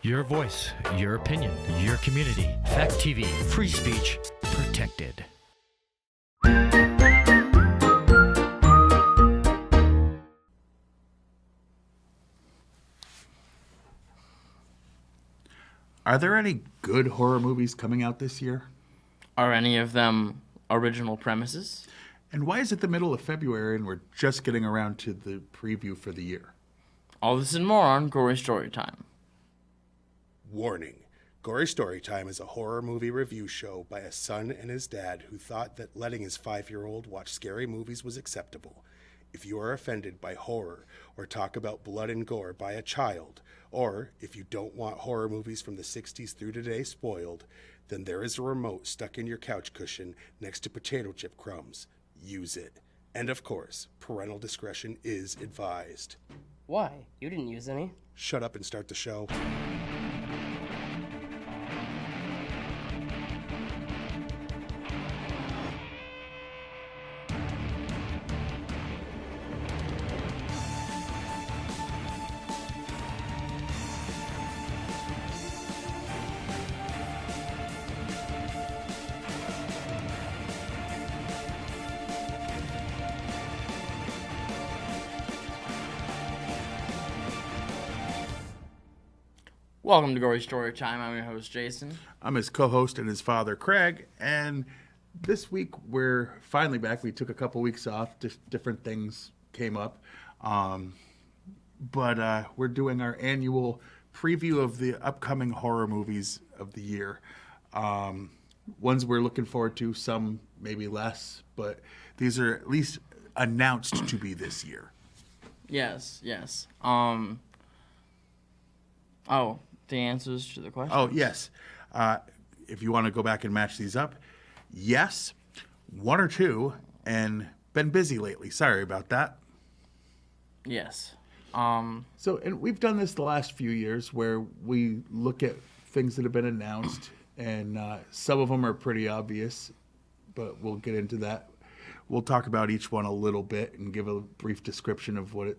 Your voice, your opinion, your community. Fact TV, free speech, protected. Are there any good horror movies coming out this year? Are any of them original premises? And why is it the middle of February and we're just getting around to the preview for the year? All this and more on Gory Storytime. Warning. Gory Storytime is a horror movie review show by a son and his dad who thought that letting his 5-year-old watch scary movies was acceptable. If you are offended by horror or talk about blood and gore by a child, or if you don't want horror movies from the 60s through today spoiled, then there is a remote stuck in your couch cushion next to potato chip crumbs. Use it. And of course, parental discretion is advised. Why? You didn't use any. Shut up and start the show. Welcome to Gory Storytime. I'm your host, Jason. I'm his co-host and his father, Craig, and this week we're finally back. We took a couple weeks off, different things came up, but we're doing our annual preview of the upcoming horror movies of the year. Ones we're looking forward to, some maybe less, but these are at least announced to be this year. Yes. The answers to the questions. Oh, yes. If you want to go back and match these up, yes, one or two, and been busy lately. Sorry about that. Yes. So, and we've done this the last few years where we look at things that have been announced, and some of them are pretty obvious, but we'll get into that. We'll talk about each one a little bit and give a brief description of what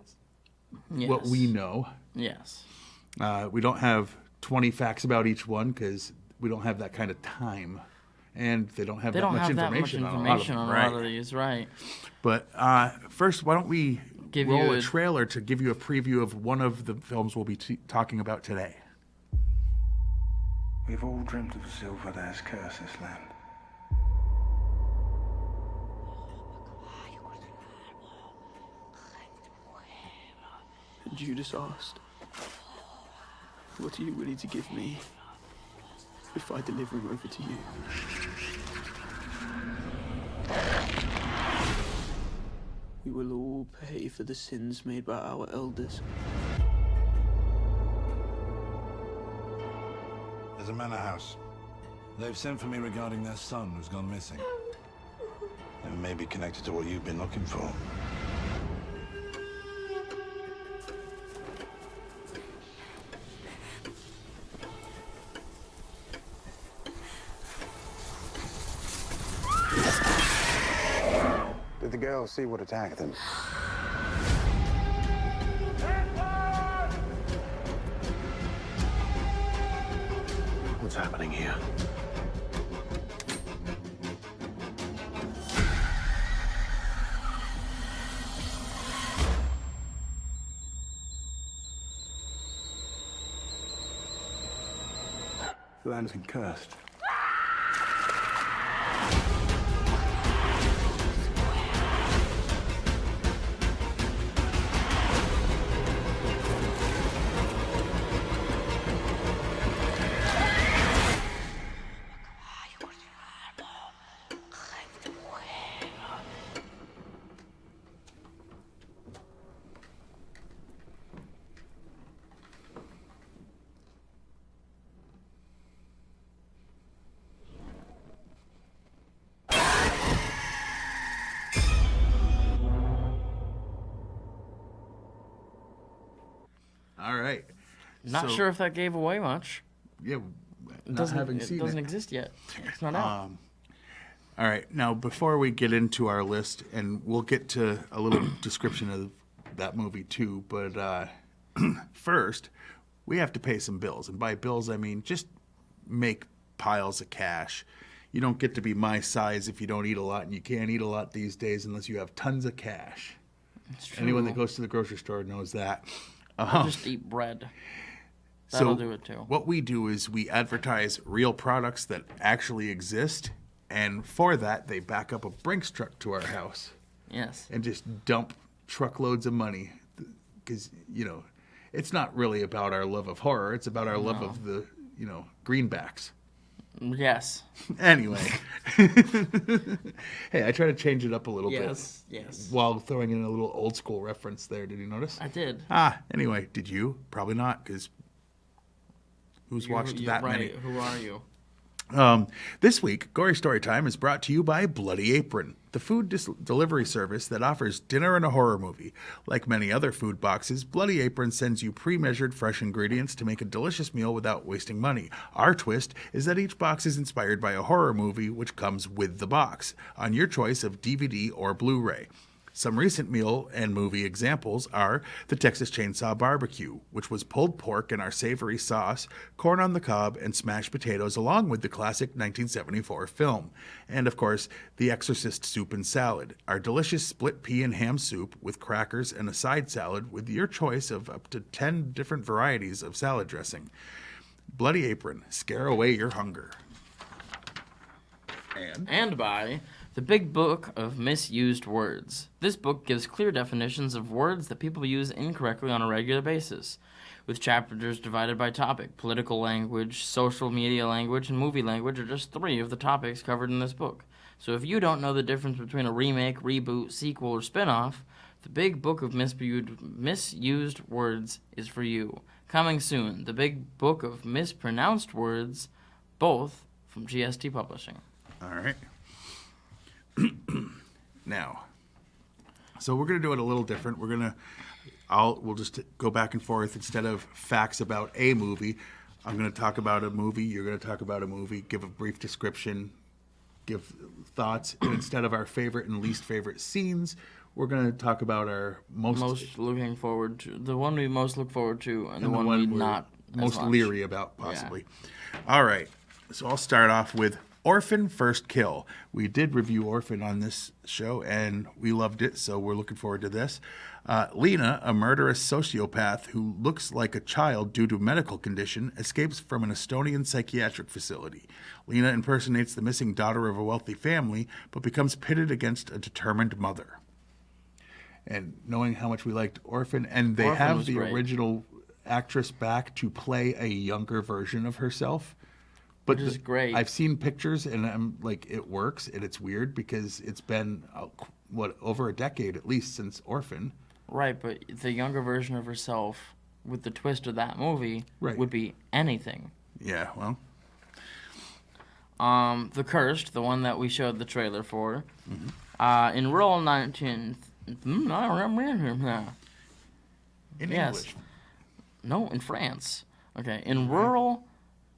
we know. Yes. We don't have 20 facts about each one because we don't have that kind of time, and they don't have that much information on a lot of these, right? But first, why don't we roll a trailer to give you a preview of one of the films we'll be talking about today. We've all dreamt of a silver that has cursed this land. And Judas asked, "What are you willing to give me if I deliver him over to you?" We will all pay for the sins made by our elders. There's a manor house. They've sent for me regarding their son who's gone missing. It may be connected to what you've been looking for. Did the girls see what attacked them? What's happening here? The land's been cursed. All right. Not sure if that gave away much. Yeah, It doesn't exist yet. It's not out. All right. Now, before we get into our list, and we'll get to a little description of that movie too, but first, we have to pay some bills. And by bills, I mean just make piles of cash. You don't get to be my size if you don't eat a lot, and you can't eat a lot these days unless you have tons of cash. It's true. Anyone that goes to the grocery store knows that. I'll just eat bread. That'll do it too. What we do is we advertise real products that actually exist, and for that, they back up a Brinks truck to our house. Yes. And just dump truckloads of money. Because, it's not really about our love of horror. It's about our love of the, greenbacks. Yes. Anyway. Hey, I try to change it up a little bit. Yes. While throwing in a little old school reference there. Did you notice? I did. Anyway, did you? Probably not, because who's watched that many? Who are you? This week, Gory Storytime is brought to you by Bloody Apron, the food delivery service that offers dinner and a horror movie. Like many other food boxes, Bloody Apron sends you pre-measured fresh ingredients to make a delicious meal without wasting money. Our twist is that each box is inspired by a horror movie which comes with the box, on your choice of DVD or Blu-ray. Some recent meal and movie examples are the Texas Chainsaw Barbecue, which was pulled pork in our savory sauce, corn on the cob, and smashed potatoes, along with the classic 1974 film. And, of course, the Exorcist Soup and Salad, our delicious split pea and ham soup with crackers and a side salad with your choice of up to 10 different varieties of salad dressing. Bloody Apron, scare away your hunger. And by The Big Book of Misused Words. This book gives clear definitions of words that people use incorrectly on a regular basis, with chapters divided by topic. Political language, social media language, and movie language are just 3 of the topics covered in this book. So if you don't know the difference between a remake, reboot, sequel, or spin-off, The Big Book of Misused Words is for you. Coming soon, The Big Book of Mispronounced Words, both from GST Publishing. All right. Now, so we're going to do it a little different. We'll just go back and forth. Instead of facts about a movie, I'm going to talk about a movie. You're going to talk about a movie, give a brief description, give thoughts. And instead of our favorite and least favorite scenes, we're going to talk about our most looking forward to, the one we most look forward to, and the one we're not most leery about, possibly. Yeah. All right. So I'll start off with Orphan First Kill. We did review Orphan on this show, and we loved it, so we're looking forward to this. Lena, a murderous sociopath who looks like a child due to a medical condition, escapes from an Estonian psychiatric facility. Lena impersonates the missing daughter of a wealthy family, but becomes pitted against a determined mother. And knowing how much we liked Orphan, and they have the original actress back to play a younger version of herself. Which is great. I've seen pictures, and I'm like, it works, and it's weird because it's been, over a decade at least since Orphan. Right, but the younger version of herself, with the twist of that movie, would be anything. Yeah, well. The Cursed, the one that we showed the trailer for, in rural 19th... In English. No, in France. Okay, in rural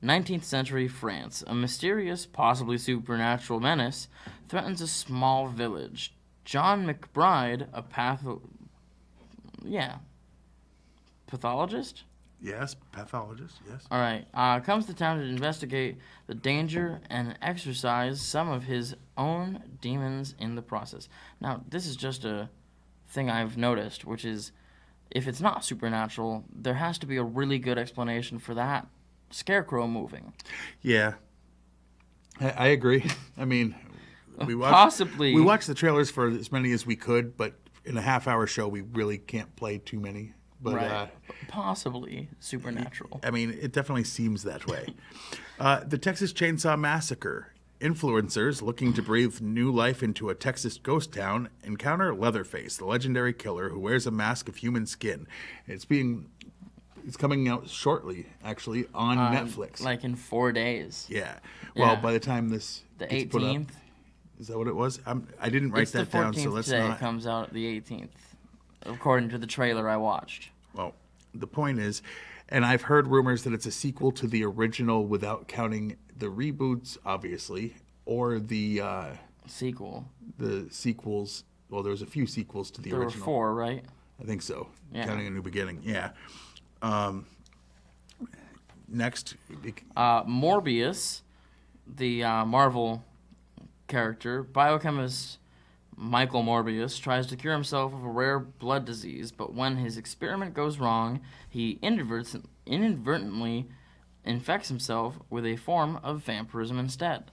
19th century France, a mysterious, possibly supernatural menace threatens a small village. John McBride, a pathologist? Yes, pathologist, yes. All right, comes to town to investigate the danger and exorcise some of his own demons in the process. Now, this is just a thing I've noticed, which is, if it's not supernatural, there has to be a really good explanation for that scarecrow moving. Yeah, I agree. I mean, we watched the trailers for as many as we could, but in a half-hour show, we really can't play too many. But, right. Possibly supernatural. I mean, it definitely seems that way. The Texas Chainsaw Massacre. Influencers looking to breathe new life into a Texas ghost town encounter Leatherface, the legendary killer who wears a mask of human skin. It's coming out shortly, actually, on Netflix. Like in 4 days. Yeah. Well, by the time this the gets 18th. Put up, is that what it was? I didn't write that down, so let's today. not. It comes out the 18th, according to the trailer I watched. Well, the point is, and I've heard rumors that it's a sequel to the original without counting the reboots, obviously, or the sequel. The sequels. Well, there was a few sequels to the original. There were 4, right? I think so. Yeah. Counting A New Beginning. Yeah. next. Morbius, the Marvel character, biochemist Michael Morbius tries to cure himself of a rare blood disease, but when his experiment goes wrong, he inadvertently infects himself with a form of vampirism instead.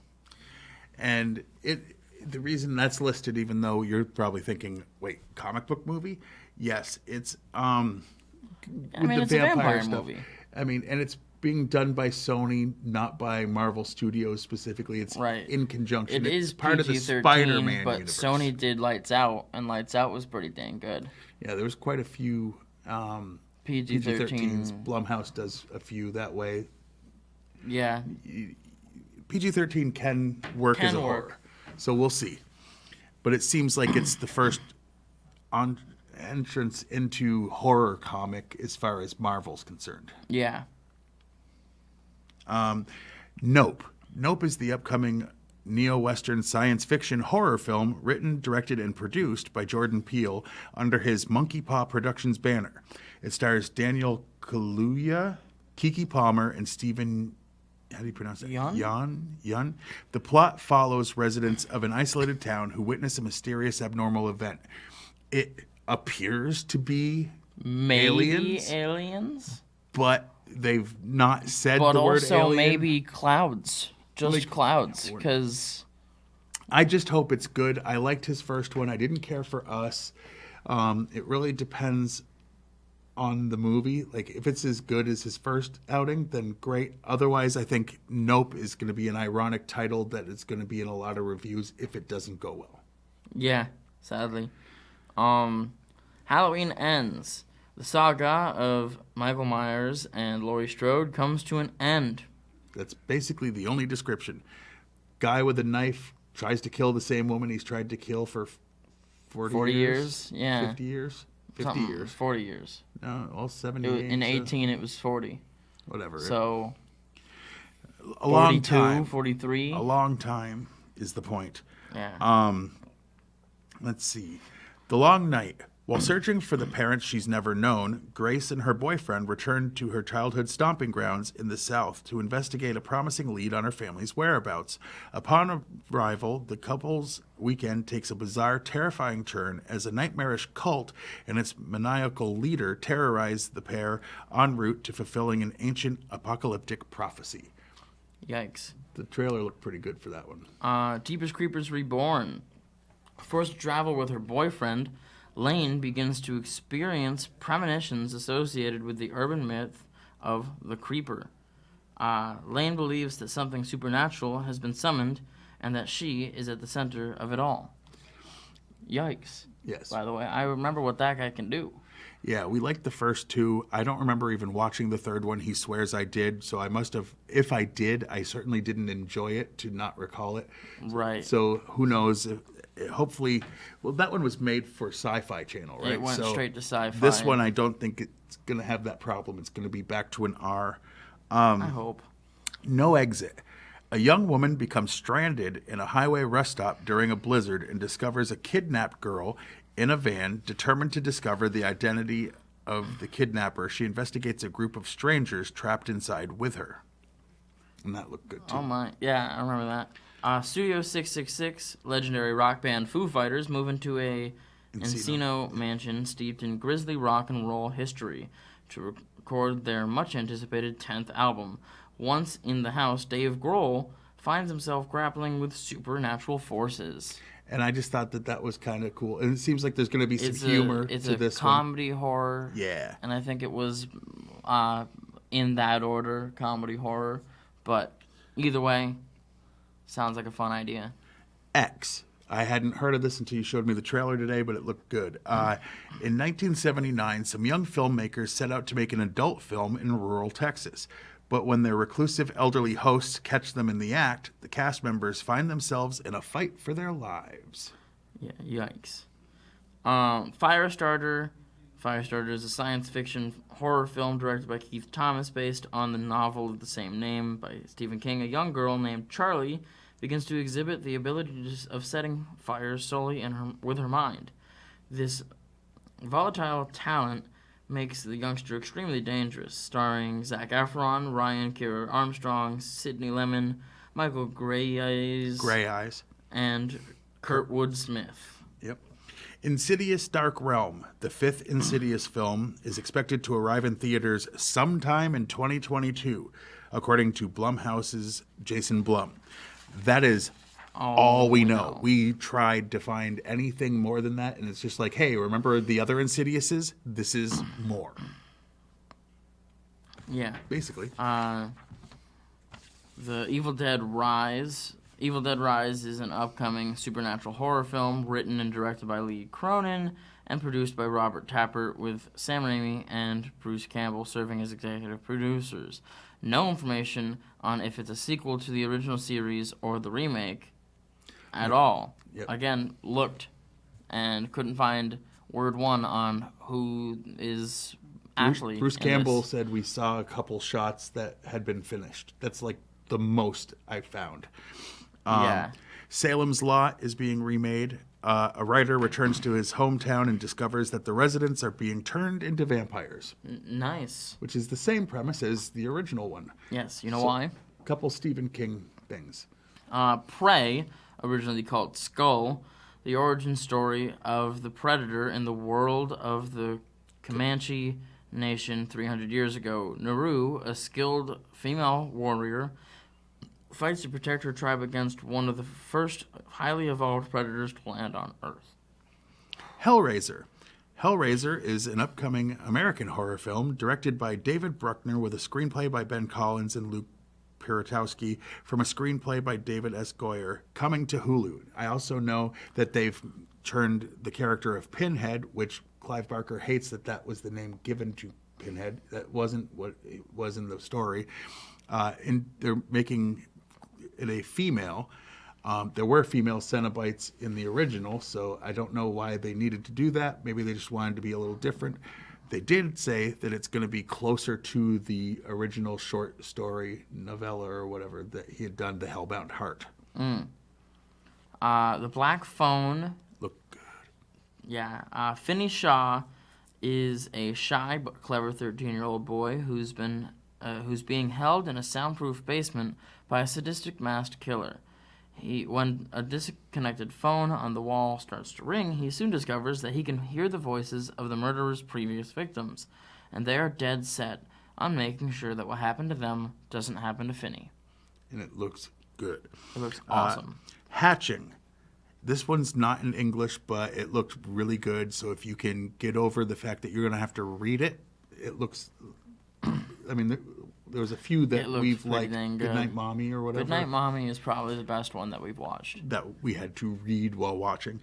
And the reason that's listed, even though you're probably thinking, wait, comic book movie? Yes, it's it's a vampire movie. I mean, and it's being done by Sony, not by Marvel Studios specifically. It's in conjunction. It is part of the PG-13, Spider-Man but universe. Sony did Lights Out, and Lights Out was pretty dang good. Yeah, there was quite a few PG-13s. Blumhouse does a few that way. Yeah. PG-13 can work as a horror. So we'll see. But it seems like it's the first entrance into horror comic as far as Marvel's concerned. Yeah. Nope. Nope is the upcoming neo-Western science fiction horror film written, directed, and produced by Jordan Peele under his Monkey Paw Productions banner. It stars Daniel Kaluuya, Keke Palmer, and Stephen... How do you pronounce it? Yun. The plot follows residents of an isolated town who witness a mysterious abnormal event. It appears to be aliens, but they've not said the word alien. But also maybe clouds. Just clouds, because... I just hope it's good. I liked his first one. I didn't care for Us. It really depends on the movie. Like, if it's as good as his first outing, then great. Otherwise, I think Nope is going to be an ironic title that is going to be in a lot of reviews if it doesn't go well. Yeah, sadly. Halloween ends. The saga of Michael Myers and Laurie Strode comes to an end. That's basically the only description. Guy with a knife tries to kill the same woman he's tried to kill for 40 years? Yeah. 50 years? 50 Something, years. 40 years. No, all 70 In 18, it was 40. Whatever. So, a long time. 43. A long time is the point. Yeah. Let's see. The long night. While searching for the parents she's never known, Grace and her boyfriend return to her childhood stomping grounds in the South to investigate a promising lead on her family's whereabouts. Upon arrival, the couple's weekend takes a bizarre, terrifying turn as a nightmarish cult and its maniacal leader terrorize the pair en route to fulfilling an ancient apocalyptic prophecy. Yikes. The trailer looked pretty good for that one. Jeepers Creepers Reborn. Forced to travel with her boyfriend, Lane begins to experience premonitions associated with the urban myth of the Creeper. Lane believes that something supernatural has been summoned and that she is at the center of it all. Yikes. Yes. By the way, I remember what that guy can do. Yeah, we liked the first two. I don't remember even watching the third one. He swears I did, so I must have. If I did, I certainly didn't enjoy it to not recall it. Right. So who knows? Hopefully, well, that one was made for Sci-Fi Channel, right? It went straight to Sci-Fi. This one, I don't think it's going to have that problem. It's going to be back to an R. I hope. No exit. A young woman becomes stranded in a highway rest stop during a blizzard and discovers a kidnapped girl in a van. Determined to discover the identity of the kidnapper, she investigates a group of strangers trapped inside with her. And that looked good, too. Oh, my. Yeah, I remember that. Studio 666, legendary rock band Foo Fighters, move into a Encino mansion steeped in grisly rock and roll history to record their much-anticipated 10th album. Once in the house, Dave Grohl finds himself grappling with supernatural forces. And I just thought that was kind of cool. And it seems like there's going to be some humor to this one. It's a comedy horror. Yeah. And I think it was in that order, comedy horror. But either way, sounds like a fun idea. X. I hadn't heard of this until you showed me the trailer today, but it looked good. In 1979, some young filmmakers set out to make an adult film in rural Texas. But when their reclusive elderly hosts catch them in the act, the cast members find themselves in a fight for their lives. Yeah, yikes. Firestarter. Firestarter is a science fiction horror film directed by Keith Thomas based on the novel of the same name by Stephen King. A young girl named Charlie begins to exhibit the ability of setting fires solely with her mind. This volatile talent makes the youngster extremely dangerous, starring Zac Efron, Ryan Kiera Armstrong, Sidney Lemon, Michael Grey Eyes. and Kurtwood Smith. Yep. Insidious Dark Realm, the 5th Insidious film, is expected to arrive in theaters sometime in 2022, according to Blumhouse's Jason Blum. That is all we know. We tried to find anything more than that, and it's just like, hey, remember the other Insidiouses? This is more. Yeah. Basically. The Evil Dead Rise. Evil Dead Rise is an upcoming supernatural horror film written and directed by Lee Cronin and produced by Robert Tappert, with Sam Raimi and Bruce Campbell serving as executive producers. No information on if it's a sequel to the original series or the remake at all. Yep. Again, looked and couldn't find word one on who is actually Bruce in Campbell this. said we saw a couple shots that had been finished. That's like the most I found. Yeah. Salem's Lot is being remade. A writer returns to his hometown and discovers that the residents are being turned into vampires, Nice. which is the same premise as the original one. Yes, you know why? A couple Stephen King things. Prey, originally called Skull, the origin story of the Predator in the world of the Comanche Nation 300 years ago. Naru, a skilled female warrior, fights to protect her tribe against one of the first highly evolved predators to land on Earth. Hellraiser. Hellraiser is an upcoming American horror film directed by David Bruckner with a screenplay by Ben Collins and Luke Piratowski from a screenplay by David S. Goyer, coming to Hulu. I also know that they've turned the character of Pinhead, which Clive Barker hates that was the name given to Pinhead. That wasn't what it was in the story. And they're making it a female. There were female Cenobites in the original, so I don't know why they needed to do that. Maybe they just wanted to be a little different. They did say that it's going to be closer to the original short story novella or whatever that he had done, The Hellbound Heart. The Black Phone. Look good. Yeah. Finney Shaw is a shy but clever 13-year-old boy who's being held in a soundproof basement by a sadistic masked killer. When a disconnected phone on the wall starts to ring, he soon discovers that he can hear the voices of the murderer's previous victims, and they are dead set on making sure that what happened to them doesn't happen to Finney. And it looks good. It looks awesome. Hatching. This one's not in English, but it looked really good. So if you can get over the fact that you're going to have to read it, it looks... I mean, there was a few that we've liked. Goodnight Mommy or whatever. Goodnight Mommy is probably the best one that we've watched. That we had to read while watching.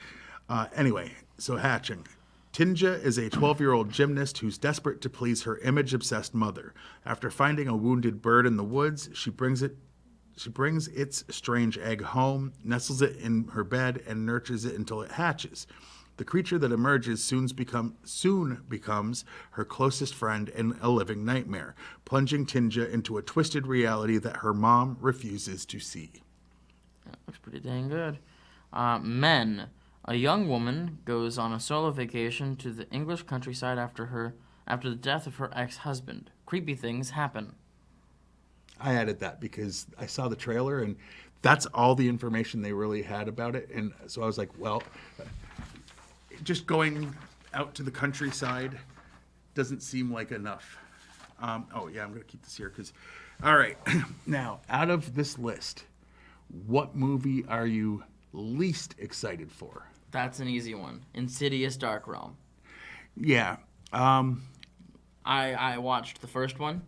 Anyway, so Hatching. Tinja is a 12-year-old gymnast who's desperate to please her image-obsessed mother. After finding a wounded bird in the woods, she brings its strange egg home, nestles it in her bed, and nurtures it until it hatches. The creature that emerges soon becomes her closest friend and a living nightmare, plunging Tinja into a twisted reality that her mom refuses to see. That looks pretty dang good. Men. A young woman goes on a solo vacation to the English countryside after the death of her ex-husband. Creepy things happen. I added that because I saw the trailer and that's all the information they really had about it. And so I was like, well... just going out to the countryside doesn't seem like enough. I'm going to keep this here because, all right. Now, out of this list, what movie are you least excited for? That's an easy one. Insidious Dark Realm. Yeah. I watched the first one,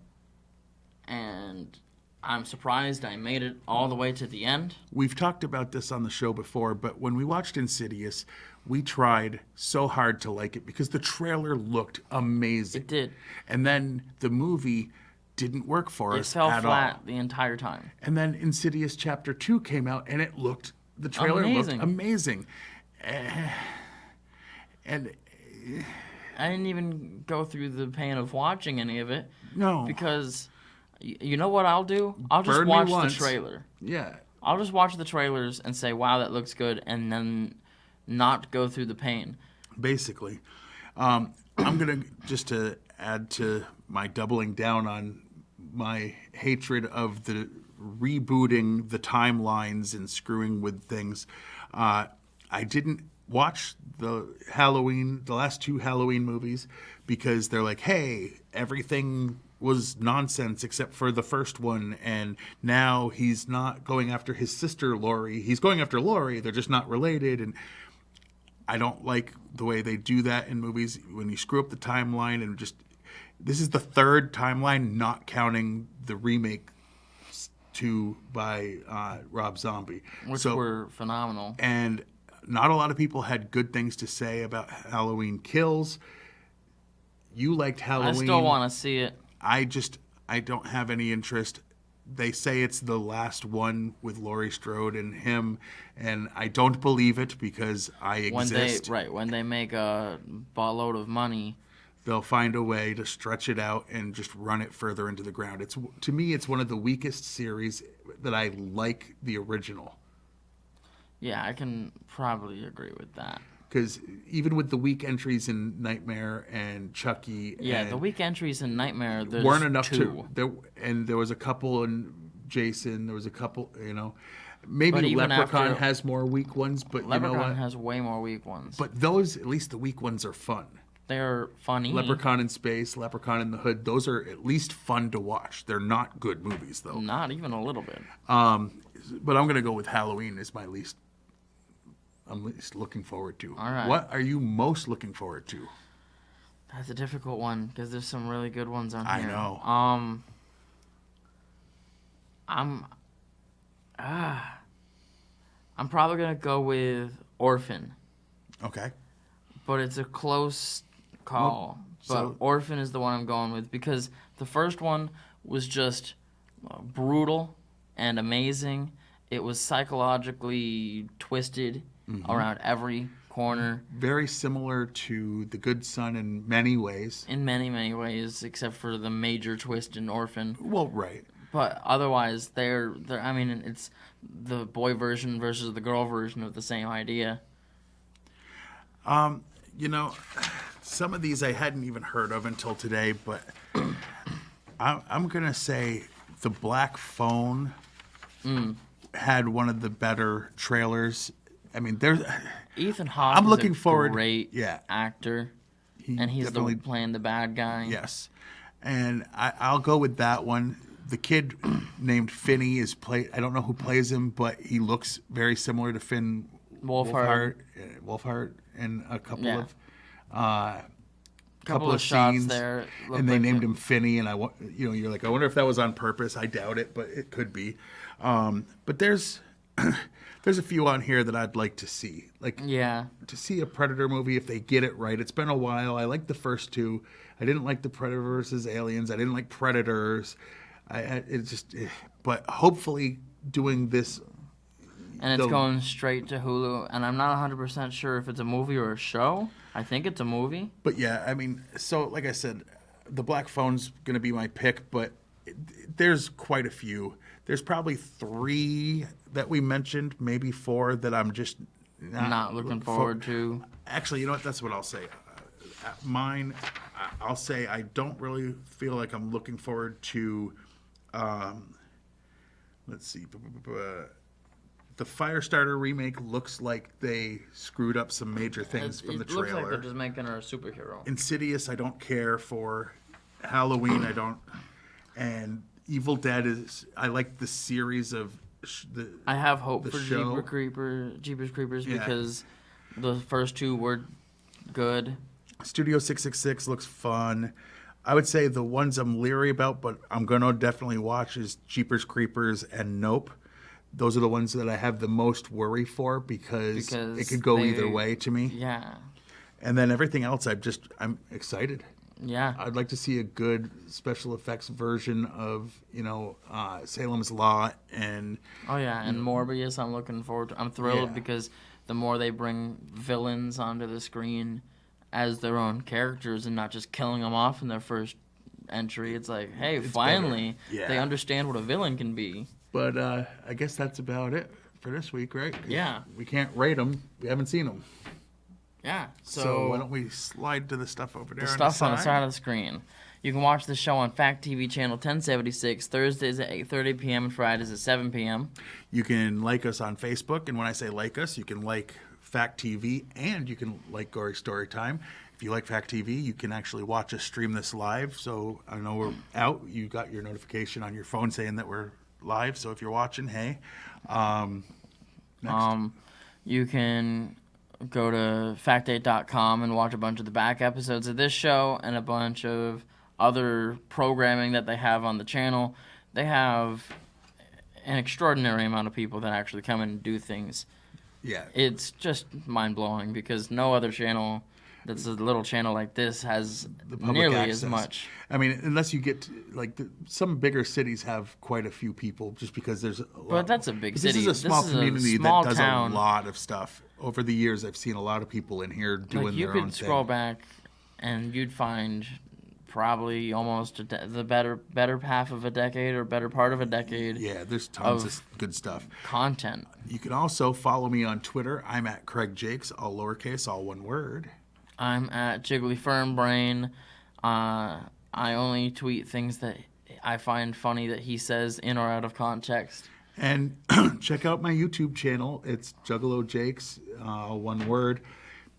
and I'm surprised I made it all the way to the end. We've talked about this on the show before, but when we watched Insidious, we tried so hard to like it because the trailer looked amazing. It did. And then the movie didn't work for us at all. It fell flat the entire time. And then Insidious Chapter 2 came out, and the trailer looked amazing. And I didn't even go through the pain of watching any of it. No. Because, you know what I'll do? I'll just Burn me watch once. the trailer. Yeah. I'll just watch the trailers and say, wow, that looks good, and then not go through the pain. Basically. I'm going to, just to add to my doubling down on my hatred of the rebooting the timelines and screwing with things. I didn't watch the last 2 Halloween movies, because they're like, hey, everything was nonsense except for the first one, and now he's not going after his sister Laurie. He's going after Laurie. They're just not related, and I don't like the way they do that in movies when you screw up the timeline. And just, this is the 3rd timeline, not counting the remake 2 by Rob Zombie, which were phenomenal. And not a lot of people had good things to say about Halloween Kills. You liked Halloween. I still want to see it. I don't have any interest. They say it's the last one with Laurie Strode and him, and I don't believe it, because I exist. When they make a buttload of money, they'll find a way to stretch it out and just run it further into the ground. To me, it's one of the weakest series that I like the original. Yeah, I can probably agree with that. Because even with the weak entries in Nightmare and Chucky, the weak entries in Nightmare, there's weren't enough 2. There was a couple in Jason. There was a couple, maybe Leprechaun has more weak ones, but Leprechaun you know what? has way more weak ones. But those, at least the weak ones, are fun. They're funny. Leprechaun in Space, Leprechaun in the Hood, those are at least fun to watch. They're not good movies, though. Not even a little bit. But I'm going to go with Halloween as my least. I'm least looking forward to. All right. What are you most looking forward to? That's a difficult one, because there's some really good ones on here. I know. I'm probably gonna go with Orphan. Okay. But it's a close call. But Orphan is the one I'm going with, because the first one was just brutal and amazing. It was psychologically twisted around every corner. Very similar to The Good Son in many ways. In many, many ways, except for the major twist in Orphan. Well, right. But otherwise, I mean, it's the boy version versus the girl version of the same idea. Some of these I hadn't even heard of until today, but I'm going to say The Black Phone had one of the better trailers. I mean, Ethan Hawke I'm looking is a forward. Great actor, and he's playing the bad guy. Yes, and I'll go with that one. The kid named Finney I don't know who plays him, but he looks very similar to Finn Wolfhard in a couple of shots scenes there, and they named him Finney, and you're like, I wonder if that was on purpose. I doubt it, but it could be. But there's a few on here that I'd like to see. To see a Predator movie if they get it right. It's been a while. I liked the first 2. I didn't like the Predator versus Aliens. I didn't like Predators. But hopefully doing this. And it's going straight to Hulu, and I'm not 100% sure if it's a movie or a show. I think it's a movie. But yeah, I mean, so like I said, The Black Phone's going to be my pick, but there's quite a few. There's probably 3 that we mentioned, maybe 4 that I'm just not looking forward to. Actually, you know what? That's what I'll say. Mine, I'll say I don't really feel like I'm looking forward to, let's see, the Firestarter remake looks like they screwed up some major things from the trailer. It looks like they're just making her a superhero. Insidious, I don't care for. Halloween, I don't. And Evil Dead I like the series of I have hope for show. Jeepers Creepers because the first 2 were good. Studio 666 looks fun. I would say the ones I'm leery about, but I'm going to definitely watch, is Jeepers Creepers and Nope. Those are the ones that I have the most worry for because it could go either way to me. Yeah. And then everything else, I'm excited. Yeah. I'd like to see a good special effects version of, Salem's Lot and... Oh, yeah, and Morbius I'm looking forward to. I'm thrilled because the more they bring villains onto the screen as their own characters and not just killing them off in their first entry, it's like, hey, finally, they understand what a villain can be. But I guess that's about it for this week, right? Yeah. We can't rate them. We haven't seen them. Yeah. So why don't we slide to the stuff over there? The stuff on the side of the screen. You can watch the show on Fact TV channel 1076, Thursdays at 8:30 p.m. and Fridays at 7 p.m. You can like us on Facebook, and when I say like us, you can like Fact TV, and you can like Gory Storytime. If you like Fact TV, you can actually watch us stream this live. So I know we're out. You got your notification on your phone saying that we're live. So if you're watching, hey. Next. You can go to fact8.com and watch a bunch of the back episodes of this show and a bunch of other programming that they have on the channel. They have an extraordinary amount of people that actually come in and do things. Yeah. It's just mind-blowing because no other channel that's a little channel like this has The public nearly access. as much. I mean, unless you get to, like some bigger cities have quite a few people, just because there's a lot. But that's a big This city. is a small This is a community small that does town. a lot of stuff. Over the years, I've seen a lot of people in here doing Like you their own could scroll thing. back and you'd find probably almost the better half of a decade or better part of a decade Yeah, there's tons of of good stuff. content. You can also follow me on Twitter. I'm at Craig Jakes, all lowercase, all one word. I'm at Jiggly Firm Brain. I only tweet things that I find funny that he says in or out of context. And check out my YouTube channel. It's Juggalo Jakes, one word.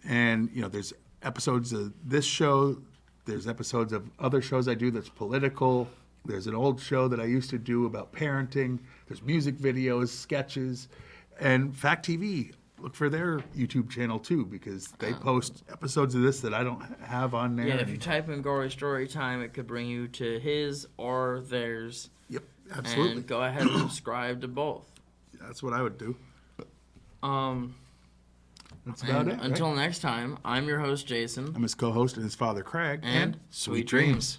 And, there's episodes of this show. There's episodes of other shows I do that's political. There's an old show that I used to do about parenting. There's music videos, sketches. And Fact TV, look for their YouTube channel too, because they post episodes of this that I don't have on there. Yeah, if you type in Gory Storytime, it could bring you to his or theirs. Yep, absolutely. And go ahead and subscribe to both. That's what I would do. That's And about it. until next time, I'm your host, Jason. I'm his co-host and his father, Craig. And sweet dreams.